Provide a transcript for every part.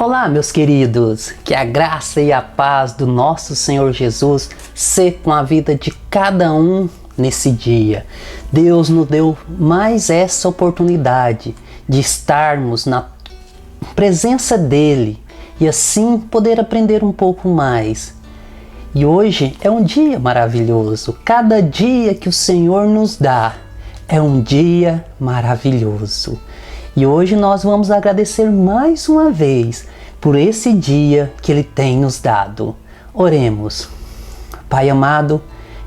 Olá, meus queridos, que a graça e a paz do nosso Senhor Jesus seja com a vida de cada um nesse dia. Deus nos deu mais essa oportunidade de estarmos na presença dEle e assim poder aprender um pouco mais. E hoje é um dia maravilhoso. Cada dia que o Senhor nos dá é um dia maravilhoso. E hoje nós vamos agradecer mais uma vez por esse dia que Ele tem nos dado. Oremos. Pai amado,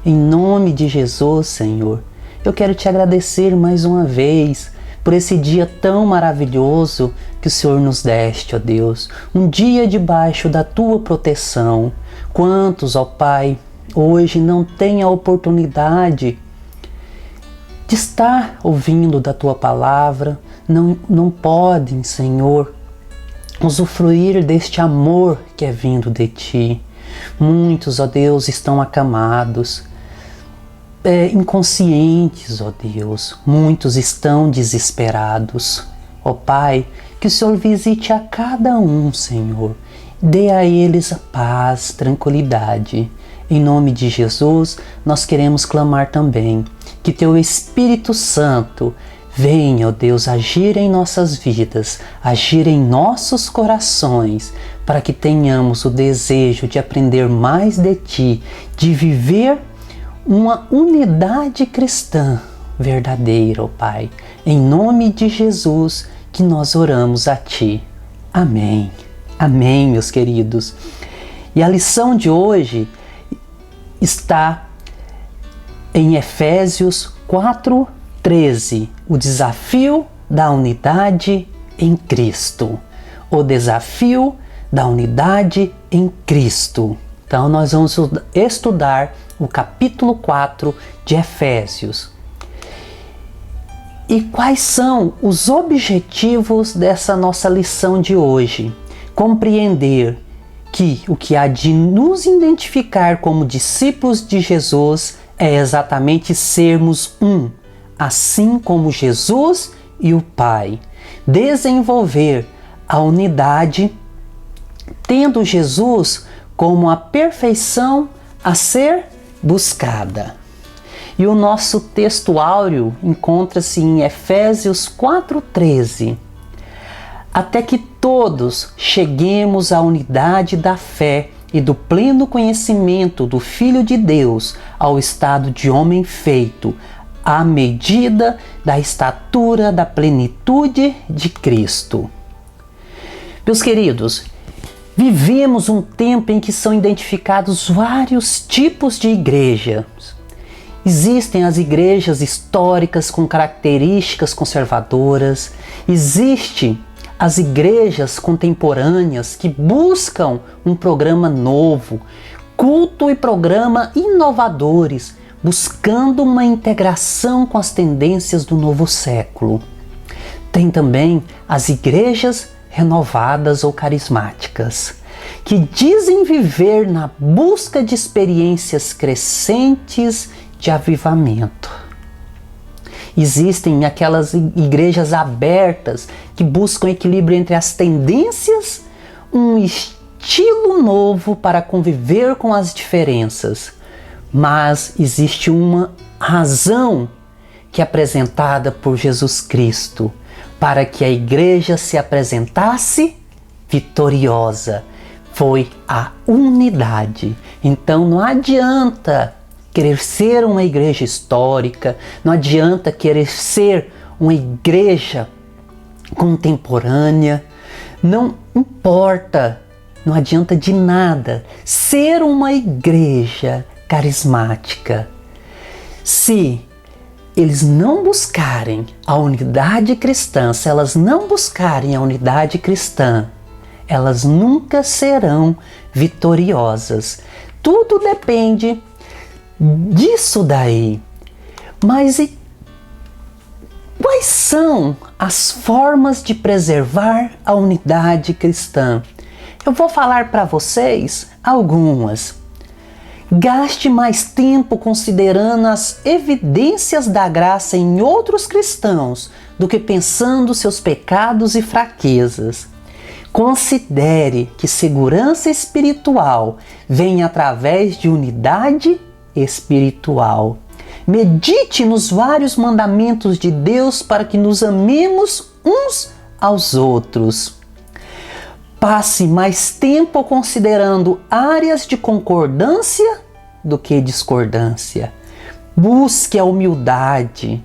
em nome de Jesus, Senhor, eu quero te agradecer mais uma vez por esse dia tão maravilhoso que o Senhor nos deste, ó Deus. Um dia debaixo da Tua proteção. Quantos, ó Pai, hoje não têm a oportunidade de estar ouvindo da Tua palavra, não podem, Senhor, usufruir deste amor que é vindo de Ti. Muitos, ó Deus, estão acamados, inconscientes, ó Deus. Muitos estão desesperados. Ó Pai, que o Senhor visite a cada um, Senhor. Dê a eles a paz, tranquilidade. Em nome de Jesus, nós queremos clamar também que Teu Espírito Santo venha, ó Deus, agir em nossas vidas, agir em nossos corações, para que tenhamos o desejo de aprender mais de Ti, de viver uma unidade cristã verdadeira, ó Pai. Em nome de Jesus que nós oramos a Ti. Amém. Amém, meus queridos. E a lição de hoje está em Efésios 4:13, o desafio da unidade em Cristo. O desafio da unidade em Cristo. Então nós vamos estudar o capítulo 4 de Efésios. E quais são os objetivos dessa nossa lição de hoje? Compreender que o que há de nos identificar como discípulos de Jesus é exatamente sermos um, assim como Jesus e o Pai. Desenvolver a unidade, tendo Jesus como a perfeição a ser buscada. E o nosso texto áureo encontra-se em Efésios 4:13. Até que todos cheguemos à unidade da fé e do pleno conhecimento do Filho de Deus, ao estado de homem feito, à medida da estatura da plenitude de Cristo. Meus queridos, vivemos um tempo em que são identificados vários tipos de igrejas. Existem as igrejas históricas com características conservadoras, existem as igrejas contemporâneas que buscam um programa novo, culto e programa inovadores, buscando uma integração com as tendências do novo século. Tem também as igrejas renovadas ou carismáticas, que dizem viver na busca de experiências crescentes de avivamento. Existem aquelas igrejas abertas que buscam equilíbrio entre as tendências, um estilo novo para conviver com as diferenças. Mas existe uma razão que é apresentada por Jesus Cristo para que a igreja se apresentasse vitoriosa. Foi a unidade. Então não adianta querer ser uma igreja histórica, não adianta querer ser uma igreja contemporânea, não importa, não adianta de nada ser uma igreja carismática. Se eles não buscarem a unidade cristã, se elas não buscarem a unidade cristã, elas nunca serão vitoriosas. Tudo depende disso daí. Mas quais são as formas de preservar a unidade cristã? Eu vou falar para vocês algumas. Gaste mais tempo considerando as evidências da graça em outros cristãos do que pensando seus pecados e fraquezas. Considere que segurança espiritual vem através de unidade espiritual. Medite nos vários mandamentos de Deus para que nos amemos uns aos outros. Passe mais tempo considerando áreas de concordância do que discordância. Busque a humildade.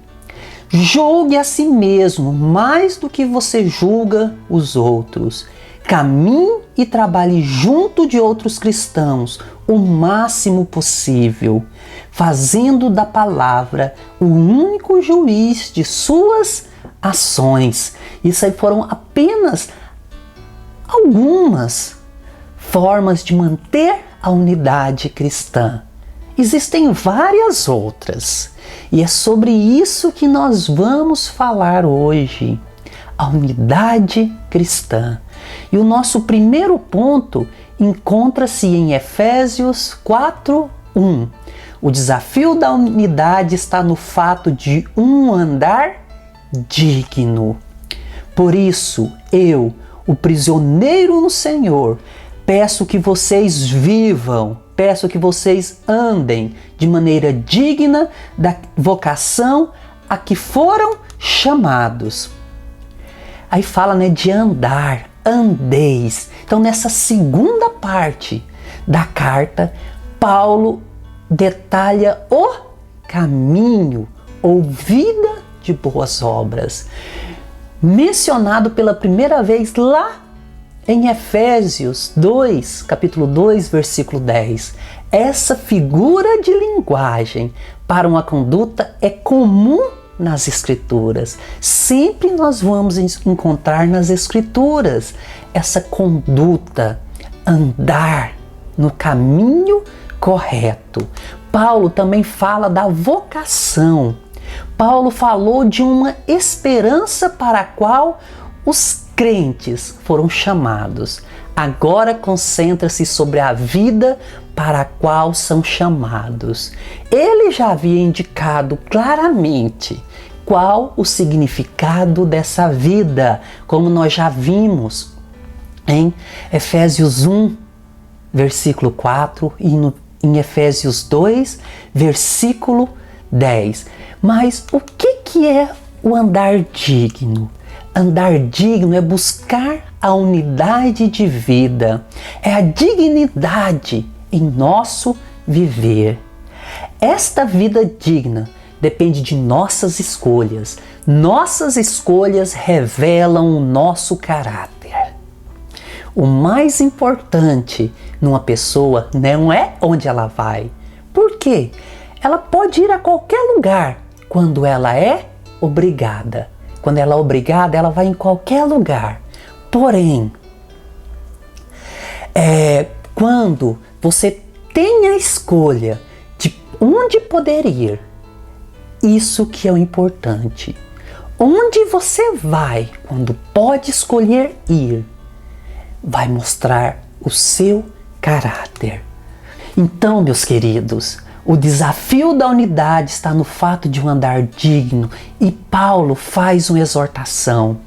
Julgue a si mesmo mais do que você julga os outros. Caminhe e trabalhe junto de outros cristãos o máximo possível, fazendo da palavra o único juiz de suas ações. Isso aí foram apenas algumas formas de manter a unidade cristã. Existem várias outras, e é sobre isso que nós vamos falar hoje, a unidade cristã. E o nosso primeiro ponto encontra-se em Efésios 4:1. O desafio da unidade está no fato de um andar digno. Por isso, eu, o prisioneiro no Senhor, peço que vocês vivam, peço que vocês andem de maneira digna da vocação a que foram chamados. Aí fala, de andar, andeis. Então, nessa segunda parte da carta, Paulo detalha o caminho ou vida de boas obras, mencionado pela primeira vez lá em Efésios 2, capítulo 2, versículo 10. Essa figura de linguagem para uma conduta é comum nas Escrituras. Sempre nós vamos encontrar nas Escrituras essa conduta, andar no caminho correto. Paulo também fala da vocação. Paulo falou de uma esperança para a qual os crentes foram chamados. Agora concentra-se sobre a vida para a qual são chamados. Ele já havia indicado claramente qual o significado dessa vida, como nós já vimos em Efésios 1, versículo 4 e em Efésios 2, versículo 10. Mas o que é o andar digno? Andar digno é buscar a unidade de vida, é a dignidade em nosso viver. Esta vida digna depende de nossas escolhas. Nossas escolhas revelam o nosso caráter. O mais importante numa pessoa não é onde ela vai. Por quê? Ela pode ir a qualquer lugar quando ela é obrigada. Quando ela é obrigada, ela vai em qualquer lugar. Porém, quando você tem a escolha de onde poder ir, isso que é o importante. Onde você vai quando pode escolher ir, vai mostrar o seu caráter. Então, meus queridos, o desafio da unidade está no fato de um andar digno, e Paulo faz uma exortação,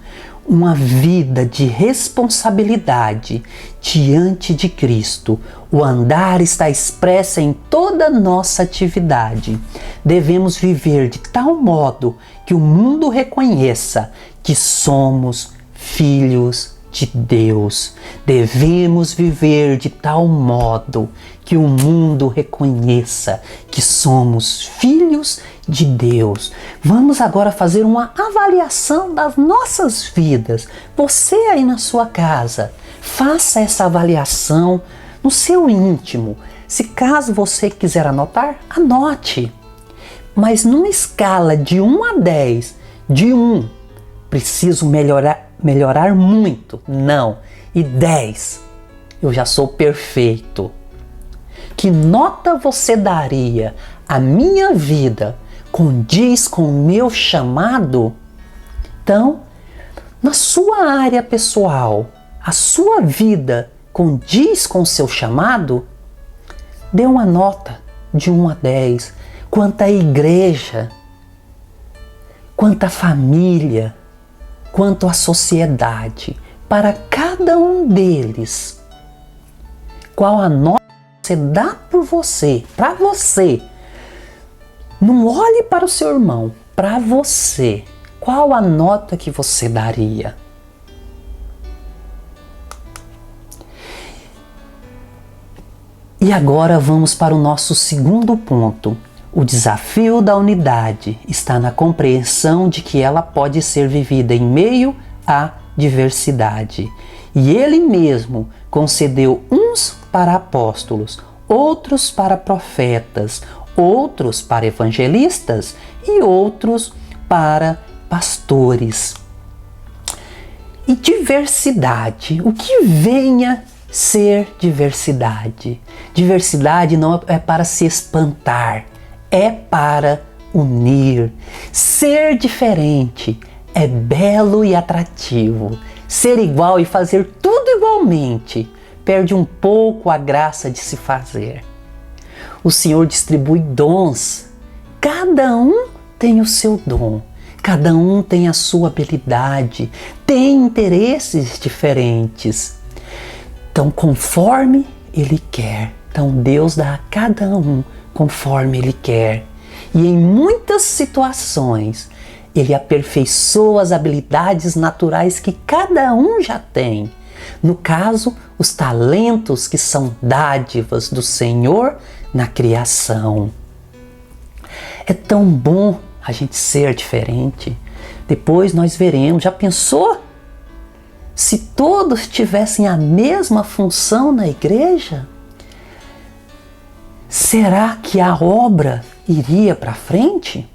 uma vida de responsabilidade diante de Cristo. O andar está expresso em toda nossa atividade. Devemos viver de tal modo que o mundo reconheça que somos filhos de Deus. Devemos viver de tal modo que o mundo reconheça que somos filhos de Deus. Vamos agora fazer uma avaliação das nossas vidas. Você aí na sua casa, faça essa avaliação no seu íntimo. Se caso você quiser anotar, anote. Mas numa escala de 1 a 10, de 1, preciso melhorar muito, não, e 10, eu já sou perfeito. Que nota você daria? A minha vida condiz com o meu chamado? Então, na sua área pessoal, a sua vida condiz com o seu chamado? Dê uma nota de 1 a 10. Quanto à igreja, quanto à família, quanto à sociedade. Para cada cada um deles. Qual a nota que você dá por você, para você? Não olhe para o seu irmão, para você. Qual a nota que você daria? E agora vamos para o nosso segundo ponto. O desafio da unidade está na compreensão de que ela pode ser vivida em meio à diversidade. E ele mesmo concedeu uns para apóstolos, outros para profetas, outros para evangelistas e outros para pastores. E diversidade, o que venha ser diversidade? Diversidade não é para se espantar, é para unir. Ser diferente é belo e atrativo. Ser igual e fazer tudo igualmente perde um pouco a graça de se fazer. O Senhor distribui dons. Cada um tem o seu dom. Cada um tem a sua habilidade. Tem interesses diferentes. Então, conforme Ele quer. Então, Deus dá a cada um conforme Ele quer. E em muitas situações, Ele aperfeiçoa as habilidades naturais que cada um já tem. No caso, os talentos que são dádivas do Senhor na criação. É tão bom a gente ser diferente. Depois nós veremos. Já pensou? Se todos tivessem a mesma função na igreja, será que a obra iria para frente?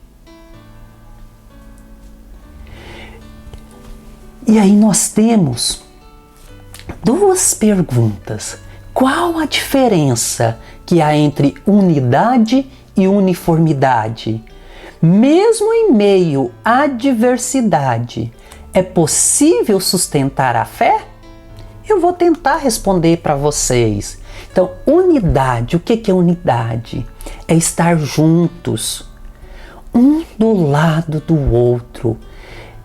E aí nós temos duas perguntas. Qual a diferença que há entre unidade e uniformidade? Mesmo em meio à diversidade, é possível sustentar a fé? Eu vou tentar responder para vocês. Então, unidade, o que é unidade? É estar juntos, um do lado do outro,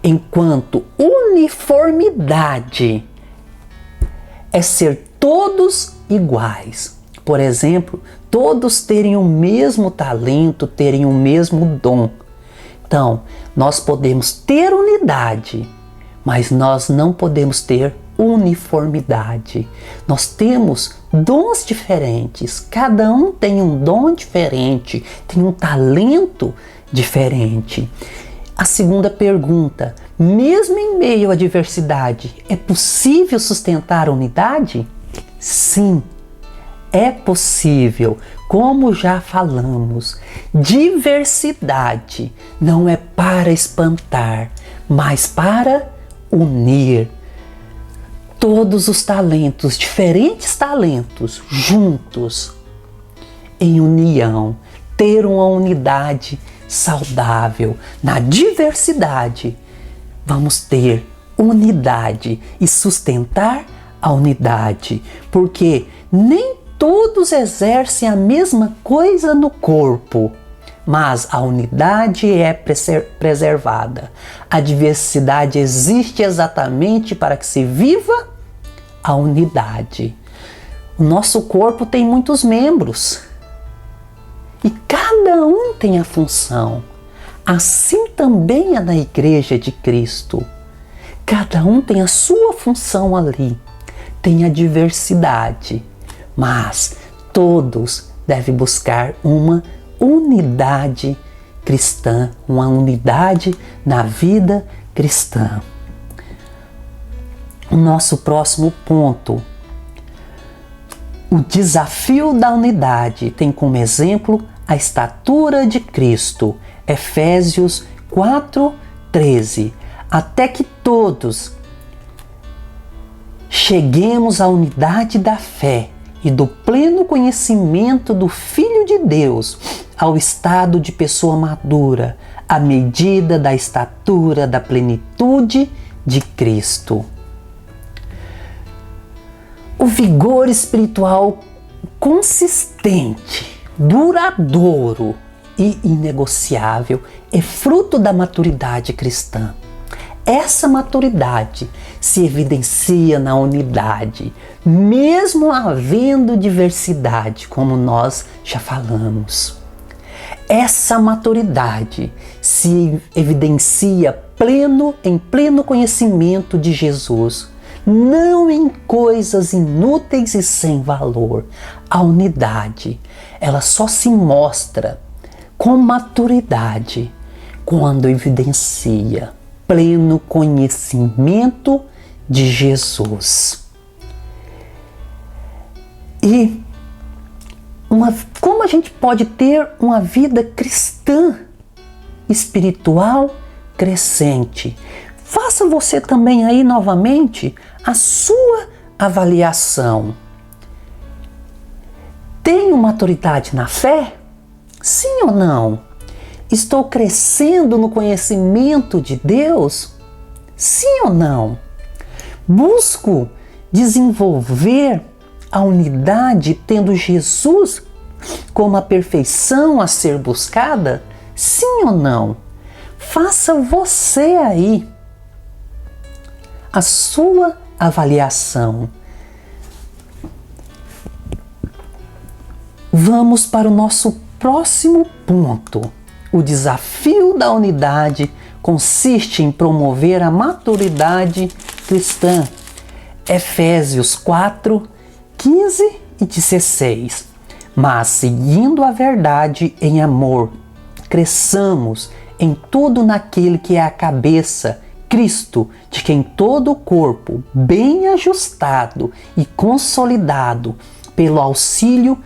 enquanto uniformidade é ser todos iguais. Por exemplo, todos terem o mesmo talento, terem o mesmo dom. Então, nós podemos ter unidade, mas nós não podemos ter uniformidade. Nós temos dons diferentes, cada um tem um dom diferente, tem um talento diferente. A segunda pergunta, mesmo em meio à diversidade, é possível sustentar a unidade? Sim, é possível. Como já falamos, diversidade não é para espantar, mas para unir. Todos os talentos, diferentes talentos, juntos, em união, ter uma unidade saudável. Na diversidade, vamos ter unidade e sustentar a unidade, porque nem todos exercem a mesma coisa no corpo, mas a unidade é preservada. A diversidade existe exatamente para que se viva a unidade. O nosso corpo tem muitos membros e cada um tem a função. Assim também é na Igreja de Cristo. Cada um tem a sua função ali. Tem a diversidade, mas todos devem buscar uma unidade cristã, uma unidade na vida cristã. O nosso próximo ponto, o desafio da unidade, tem como exemplo a estatura de Cristo, Efésios 4:13, até que todos cheguemos à unidade da fé e do pleno conhecimento do Filho de Deus, ao estado de pessoa madura, à medida da estatura da plenitude de Cristo. O vigor espiritual consistente, duradouro e inegociável é fruto da maturidade cristã. Essa maturidade se evidencia na unidade, mesmo havendo diversidade, como nós já falamos. Essa maturidade se evidencia em pleno conhecimento de Jesus, não em coisas inúteis e sem valor. A unidade, ela só se mostra com maturidade quando evidencia pleno conhecimento de Jesus. E como a gente pode ter uma vida cristã, espiritual, crescente? Faça você também aí novamente a sua avaliação. Tenho maturidade na fé? Sim ou não? Estou crescendo no conhecimento de Deus? Sim ou não? Busco desenvolver a unidade tendo Jesus como a perfeição a ser buscada? Sim ou não? Faça você aí a sua avaliação. Vamos para o nosso próximo ponto. O desafio da unidade consiste em promover a maturidade cristã. Efésios 4, 15 e 16. Mas, seguindo a verdade em amor, cresçamos em tudo naquele que é a cabeça, Cristo, de quem todo o corpo, bem ajustado e consolidado pelo auxílio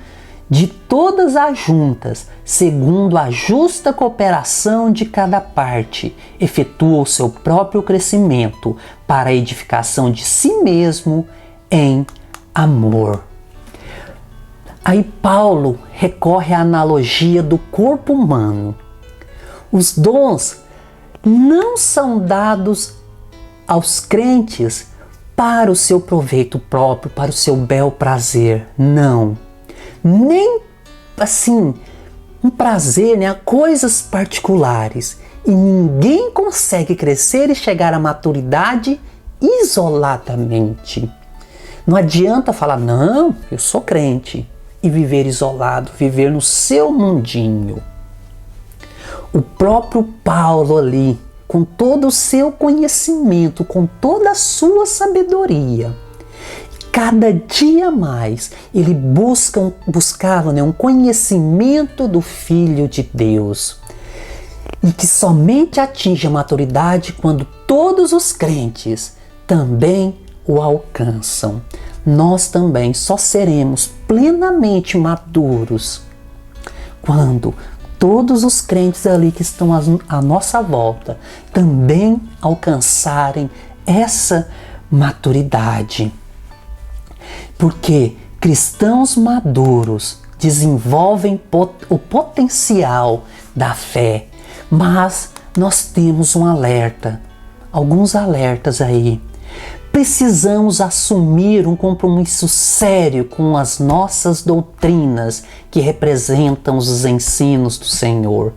de todas as juntas, segundo a justa cooperação de cada parte, efetua o seu próprio crescimento para a edificação de si mesmo em amor. Aí Paulo recorre à analogia do corpo humano. Os dons não são dados aos crentes para o seu proveito próprio, para o seu bel prazer, não. Nem assim, um prazer, né, coisas particulares. E ninguém consegue crescer e chegar à maturidade isoladamente. Não adianta falar, não, eu sou crente, e viver isolado, viver no seu mundinho. O próprio Paulo ali, com todo o seu conhecimento, com toda a sua sabedoria, cada dia mais ele buscava um conhecimento do Filho de Deus, e que somente atinge a maturidade quando todos os crentes também o alcançam. Nós também só seremos plenamente maduros quando todos os crentes ali que estão à nossa volta também alcançarem essa maturidade. Porque cristãos maduros desenvolvem o potencial da fé, mas nós temos um alerta, alguns alertas aí. Precisamos assumir um compromisso sério com as nossas doutrinas que representam os ensinos do Senhor.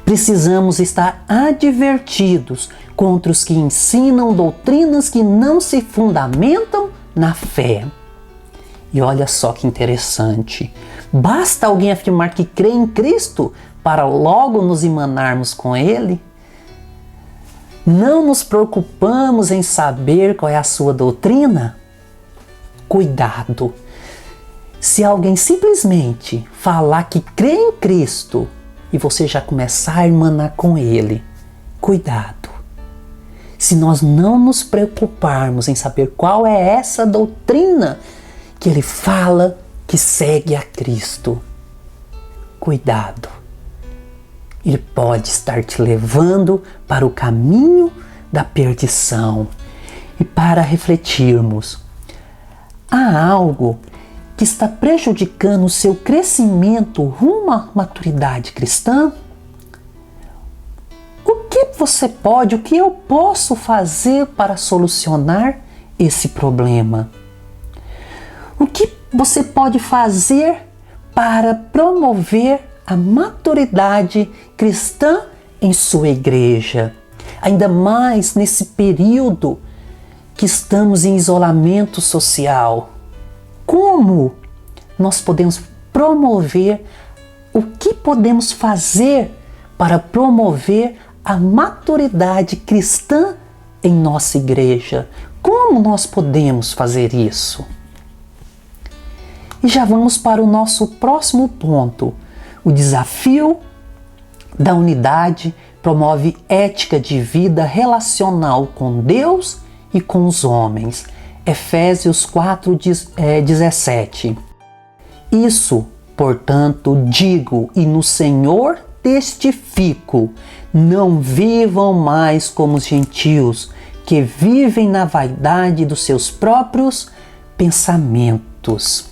Precisamos estar advertidos contra os que ensinam doutrinas que não se fundamentam na fé. E olha só que interessante. Basta alguém afirmar que crê em Cristo para logo nos irmanarmos com Ele? Não nos preocupamos em saber qual é a sua doutrina? Cuidado! Se alguém simplesmente falar que crê em Cristo e você já começar a irmanar com Ele, cuidado! Se nós não nos preocuparmos em saber qual é essa doutrina que Ele fala que segue a Cristo, cuidado! Ele pode estar te levando para o caminho da perdição. E para refletirmos, há algo que está prejudicando o seu crescimento rumo à maturidade cristã? O que você pode, o que eu posso fazer para solucionar esse problema? O que você pode fazer para promover a maturidade cristã em sua igreja? Ainda mais nesse período que estamos em isolamento social? Como nós podemos promover, o que podemos fazer para promover a maturidade cristã em nossa igreja? Como nós podemos fazer isso? E já vamos para o nosso próximo ponto. O desafio da unidade promove ética de vida relacional com Deus e com os homens. Efésios 4:17. Isso, portanto, digo e no Senhor testifico, não vivam mais como os gentios, que vivem na vaidade dos seus próprios pensamentos.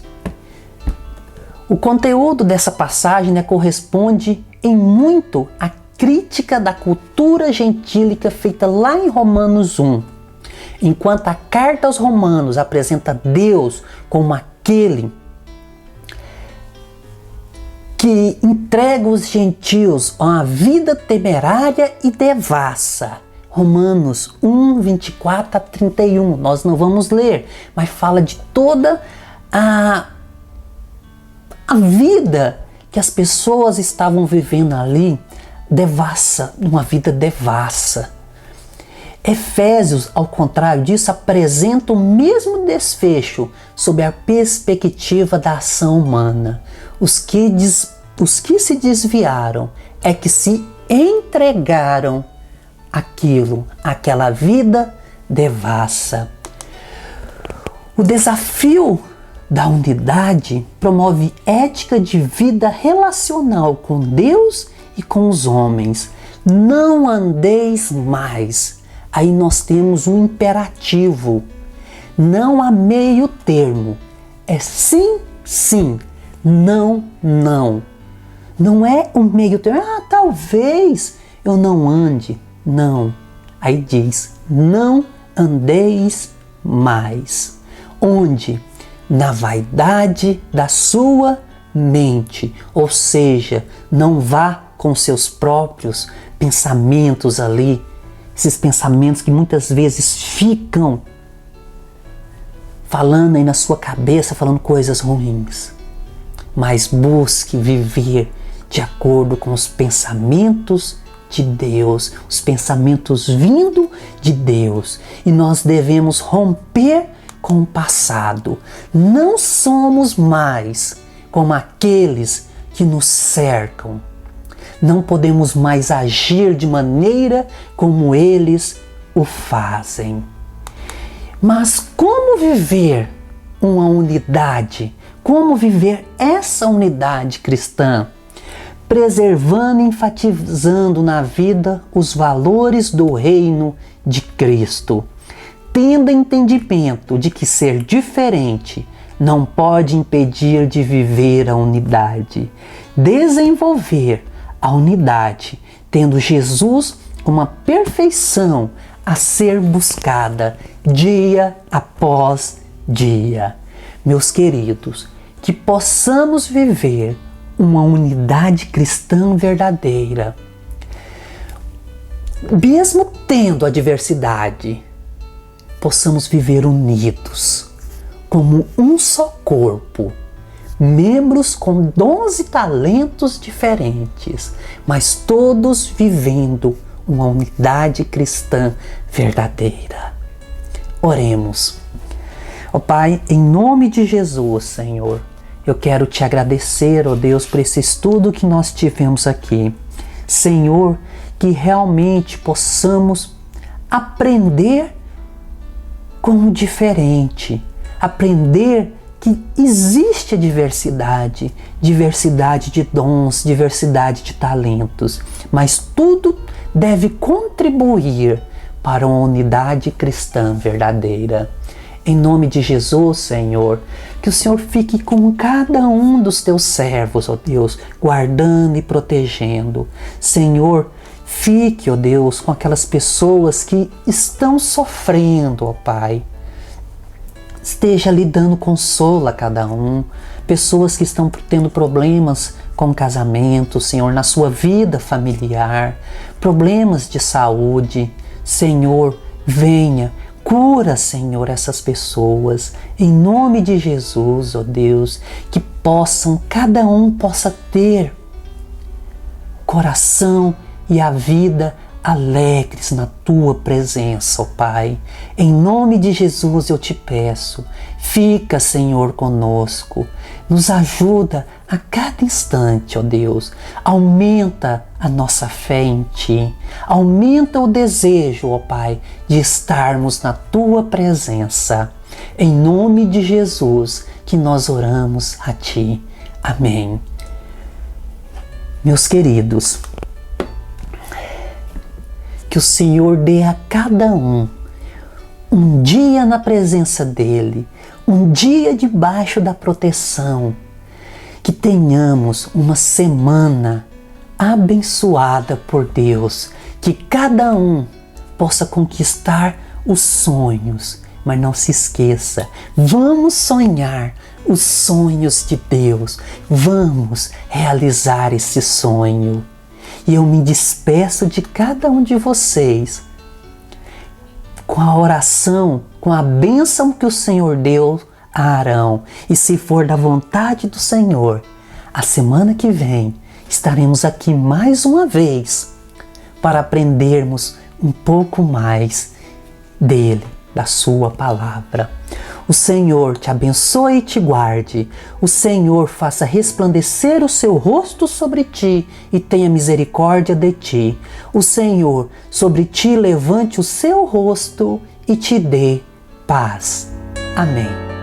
O conteúdo dessa página corresponde em muito à crítica da cultura gentílica feita lá em Romanos 1. Enquanto a carta aos Romanos apresenta Deus como aquele que entrega os gentios a uma vida temerária e devassa. Romanos 1, 24 a 31. Nós não vamos ler, mas fala de toda a vida que as pessoas estavam vivendo ali, devassa, uma vida devassa. Efésios, ao contrário disso, apresenta o mesmo desfecho sob a perspectiva da ação humana. Os que se desviaram é que se entregaram àquela vida devassa. O desafio da unidade promove ética de vida relacional com Deus e com os homens. Não andeis mais. Aí nós temos um imperativo. Não há meio termo. É sim, sim. Não, não. Não é um meio termo. Talvez eu não ande. Não. Aí diz, não andeis mais. Onde? Na vaidade da sua mente. Ou seja, não vá com seus próprios pensamentos ali. Esses pensamentos que muitas vezes ficam falando aí na sua cabeça, falando coisas ruins. Mas busque viver de acordo com os pensamentos de Deus, os pensamentos vindo de Deus. E nós devemos romper com o passado. Não somos mais como aqueles que nos cercam. Não podemos mais agir de maneira como eles o fazem. Mas como viver uma unidade? Como viver essa unidade cristã? Preservando e enfatizando na vida os valores do reino de Cristo. Tendo entendimento de que ser diferente não pode impedir de viver a unidade. Desenvolver a unidade, tendo Jesus uma perfeição a ser buscada dia após dia. Meus queridos, que possamos viver uma unidade cristã verdadeira, mesmo tendo a diversidade, possamos viver unidos, como um só corpo, membros com dons e talentos diferentes, mas todos vivendo uma unidade cristã verdadeira. Oremos. Ó Pai, em nome de Jesus, Senhor, eu quero te agradecer, ó Deus, por esse estudo que nós tivemos aqui. Senhor, que realmente possamos aprender com o diferente, aprender que existe a diversidade de dons, diversidade de talentos, mas tudo deve contribuir para uma unidade cristã verdadeira. Em nome de Jesus, Senhor, que o Senhor fique com cada um dos teus servos, ó Deus, guardando e protegendo. Senhor, fique, ó Deus, com aquelas pessoas que estão sofrendo, ó Pai. Esteja lhe dando consolo a cada um. Pessoas que estão tendo problemas com casamento, Senhor, na sua vida familiar, problemas de saúde. Senhor, venha Cura, Senhor, essas pessoas, em nome de Jesus, ó Deus, que cada um possa ter coração e a vida alegres na Tua presença, ó Pai. Em nome de Jesus eu te peço, fica, Senhor, conosco, nos ajuda a cada instante, ó Deus. Aumenta a nossa fé em Ti, aumenta o desejo, ó Pai, de estarmos na Tua presença. Em nome de Jesus que nós oramos a Ti. Amém. Meus queridos, que o Senhor dê a cada um dia na presença dEle, um dia debaixo da proteção, que tenhamos uma semana abençoada por Deus, que cada um possa conquistar os sonhos, mas não se esqueça, vamos sonhar os sonhos de Deus, vamos realizar esse sonho. E eu me despeço de cada um de vocês com a oração, com a bênção que o Senhor deu a Arão. E se for da vontade do Senhor, a semana que vem estaremos aqui mais uma vez para aprendermos um pouco mais dele, da sua palavra. O Senhor te abençoe e te guarde. O Senhor faça resplandecer o seu rosto sobre ti e tenha misericórdia de ti. O Senhor sobre ti levante o seu rosto e te dê paz. Amém.